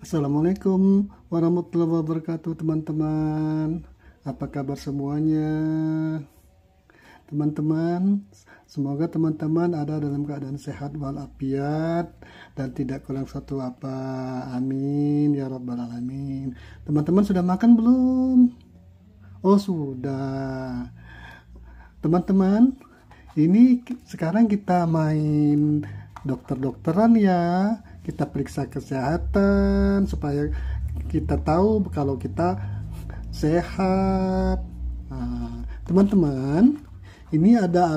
Assalamualaikum warahmatullahi wabarakatuh teman-teman. Apa kabar semuanya? Teman-teman, semoga teman-teman ada dalam keadaan sehat walafiat dan tidak kurang suatu apa. Amin ya rabbal alamin. Teman-teman sudah makan belum? Oh sudah. Teman-teman, ini sekarang kita main dokter-dokteran ya. Kita periksa kesehatan supaya kita tahu kalau kita sehat. Nah, teman-teman, ini ada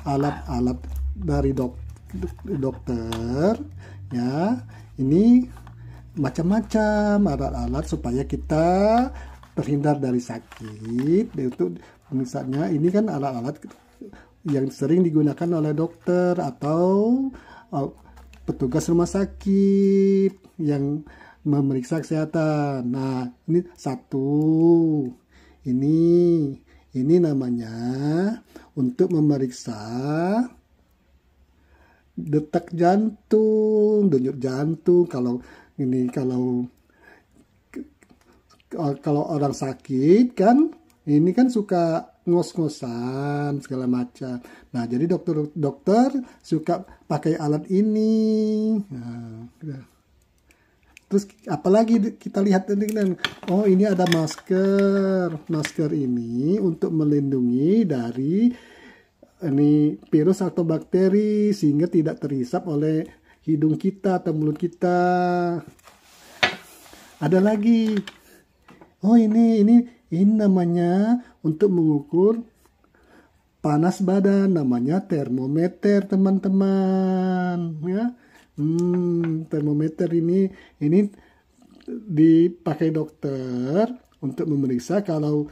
alat-alat dari dokter ya. Ini macam-macam alat-alat supaya kita terhindar dari sakit. Itu misalnya ini kan alat-alat yang sering digunakan oleh dokter atau petugas rumah sakit yang memeriksa kesehatan. Nah, ini satu. Ini namanya untuk memeriksa detak jantung, denyut jantung. Kalau orang sakit kan ini kan suka ngos-ngosan segala macam. Nah, jadi dokter suka pakai alat ini. Nah, terus apalagi kita lihat ini kan, oh ini ada masker. Masker ini untuk melindungi dari ini virus atau bakteri sehingga tidak terhisap oleh hidung kita atau mulut kita. Ada lagi. Oh ini namanya untuk mengukur panas badan, namanya termometer teman-teman ya. Termometer ini dipakai dokter untuk memeriksa kalau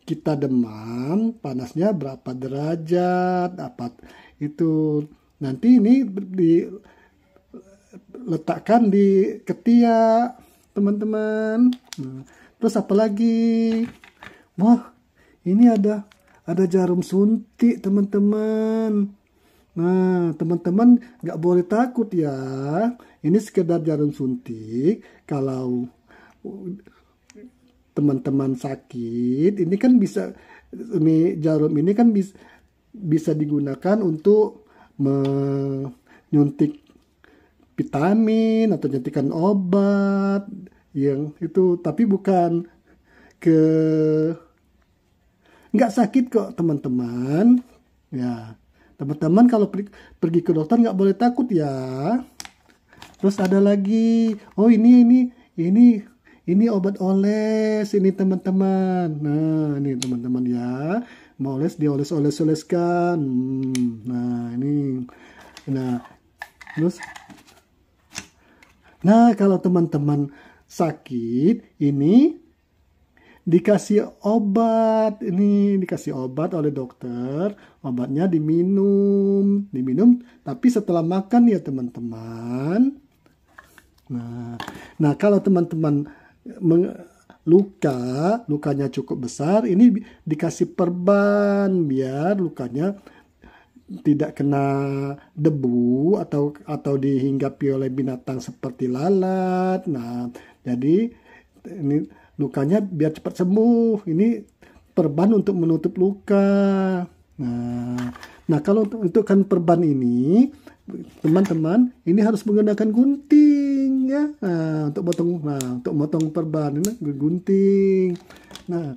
kita demam, panasnya berapa derajat, apa itu. Nanti ini diletakkan di ketiak teman-teman. Terus apa lagi? Wah, ini ada jarum suntik teman-teman. Nah, teman-teman nggak boleh takut ya. Ini sekedar jarum suntik. Kalau teman-teman sakit, ini kan jarum ini kan bisa digunakan untuk menyuntik vitamin atau nyuntikan obat yang itu, tapi bukan nggak sakit kok teman-teman ya. Teman-teman kalau pergi ke dokter nggak boleh takut ya. Terus ada lagi, oh ini obat oles ini teman-teman. Nah ini teman-teman ya, mau oles dioles-oleskan. Nah ini, terus kalau teman-teman sakit ini dikasih obat oleh dokter. Obatnya diminum tapi setelah makan ya teman-teman. Nah kalau teman-teman lukanya cukup besar, ini dikasih perban biar lukanya tidak kena debu atau dihinggapi oleh binatang seperti lalat. Nah, jadi ini lukanya biar cepat sembuh. Ini perban untuk menutup luka. Nah kalau untuk kan perban ini, teman-teman, ini harus menggunakan gunting ya. Untuk motong perban ini gunting. Nah,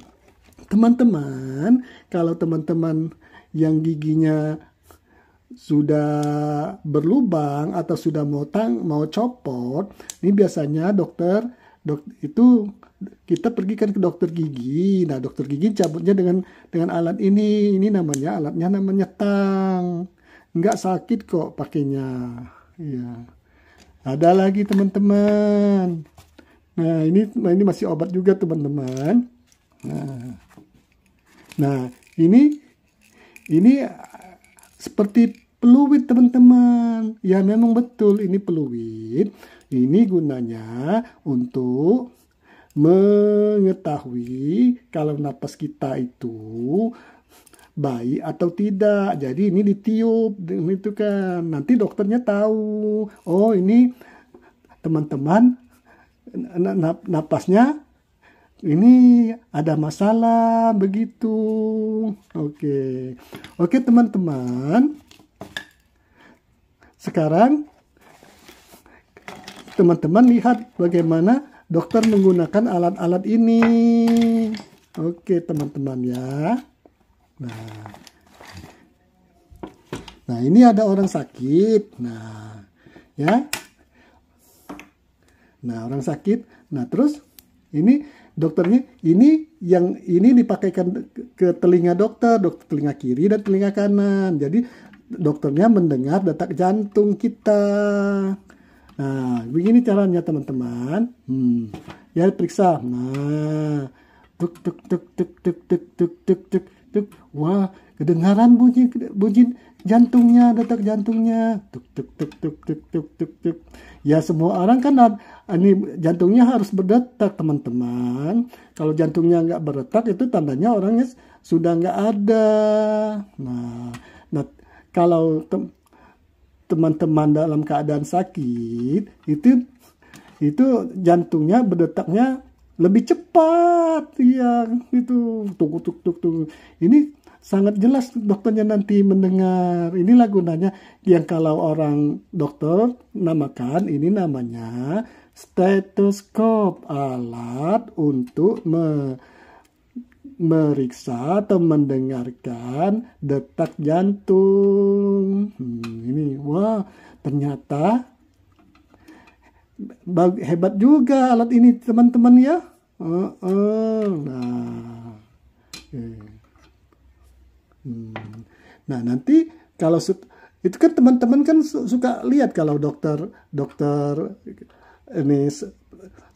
teman-teman, kalau teman-teman yang giginya sudah berlubang atau sudah mau copot, ini biasanya dokter itu kita pergi kan ke dokter gigi. Nah, dokter gigi cabutnya dengan alat ini. Ini alatnya namanya tang. Nggak sakit kok pakainya. Ya. Ada lagi teman-teman. Nah, ini masih obat juga teman-teman. Nah, ini seperti peluit teman-teman. Ya memang betul ini peluit. Ini gunanya untuk mengetahui kalau napas kita itu baik atau tidak. Jadi ini ditiup itu kan. Nanti dokternya tahu. Oh, ini teman-teman napasnya ini ada masalah begitu. Oke teman-teman. Sekarang teman-teman lihat bagaimana dokter menggunakan alat-alat ini. Oke teman-teman ya. Nah ini ada orang sakit. Nah ya. Nah orang sakit. Nah terus ini dokternya ini dipakaikan ke telinga dokter telinga kiri dan telinga kanan. Jadi dokternya mendengar detak jantung kita. Nah, begini caranya teman-teman. Ya periksa. Nah, tuk tuk tuk tuk tuk tuk tuk tuk tuk tuk. Wah, kedengaran bunyi jantungnya, detak jantungnya. Tuk tuk tuk tuk tuk tuk tuk tuk. Ya semua orang kan ini jantungnya harus berdetak teman-teman. Kalau jantungnya nggak berdetak itu tandanya orangnya sudah nggak ada. Nah kalau teman-teman dalam keadaan sakit itu jantungnya berdetaknya lebih cepat ya itu tuk. Ini sangat jelas dokternya nanti mendengar. Inilah gunanya yang kalau orang dokter namakan ini namanya stetoskop, alat untuk meriksa atau mendengarkan detak jantung. Ini wah ternyata hebat juga alat ini teman-teman ya. Nah nanti kalau itu kan teman-teman kan suka lihat kalau dokter ini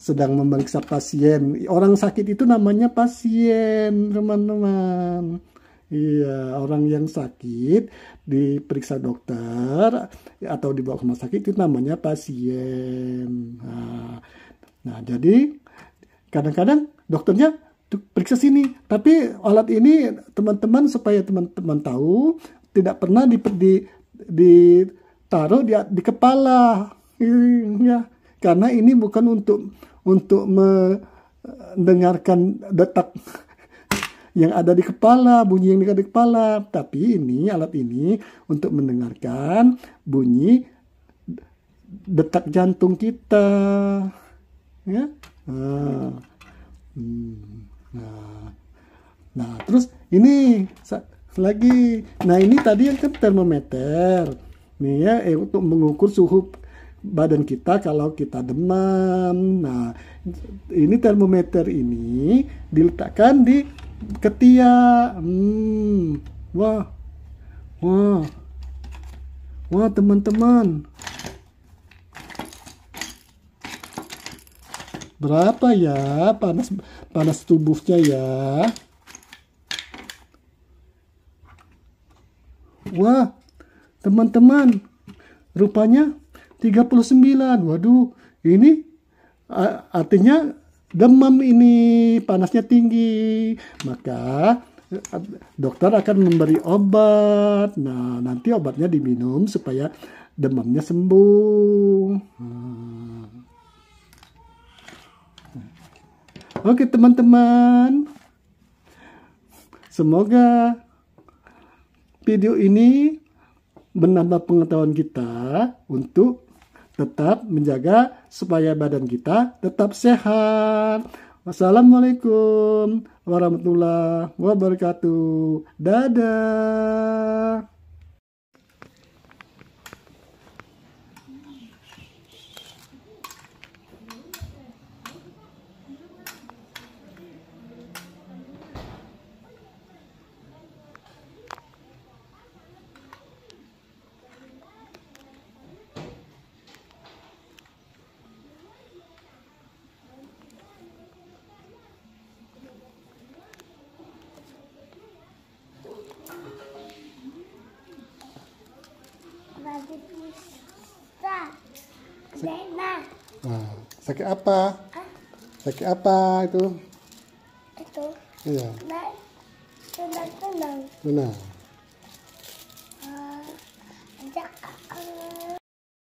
sedang memeriksa pasien. Orang sakit itu namanya pasien, teman-teman. Iya, orang yang sakit diperiksa dokter atau dibawa ke rumah sakit itu namanya pasien. Nah, jadi kadang-kadang dokternya periksa sini, tapi alat ini teman-teman supaya teman-teman tahu tidak pernah ditaruh di kepala. Ya, karena ini bukan untuk mendengarkan detak yang ada di kepala, bunyi yang ada di kepala, tapi alat ini untuk mendengarkan bunyi detak jantung kita, ya. Nah, terus ini lagi, ini tadi yang kan termometer, nih ya, untuk mengukur suhu badan kita kalau kita demam. Nah, ini termometer ini diletakkan di ketiak. Wah teman-teman, berapa ya panas tubuhnya ya? Wah teman-teman, rupanya 39. Waduh, ini artinya demam, ini panasnya tinggi. Maka dokter akan memberi obat. Nah, nanti obatnya diminum supaya demamnya sembuh. Oke teman-teman, semoga video ini menambah pengetahuan kita untuk tetap menjaga supaya badan kita tetap sehat. Wassalamualaikum warahmatullahi wabarakatuh. Dadah. Nah, sakit apa? Sakit apa itu? Itu. Iya. Tenang. Benar.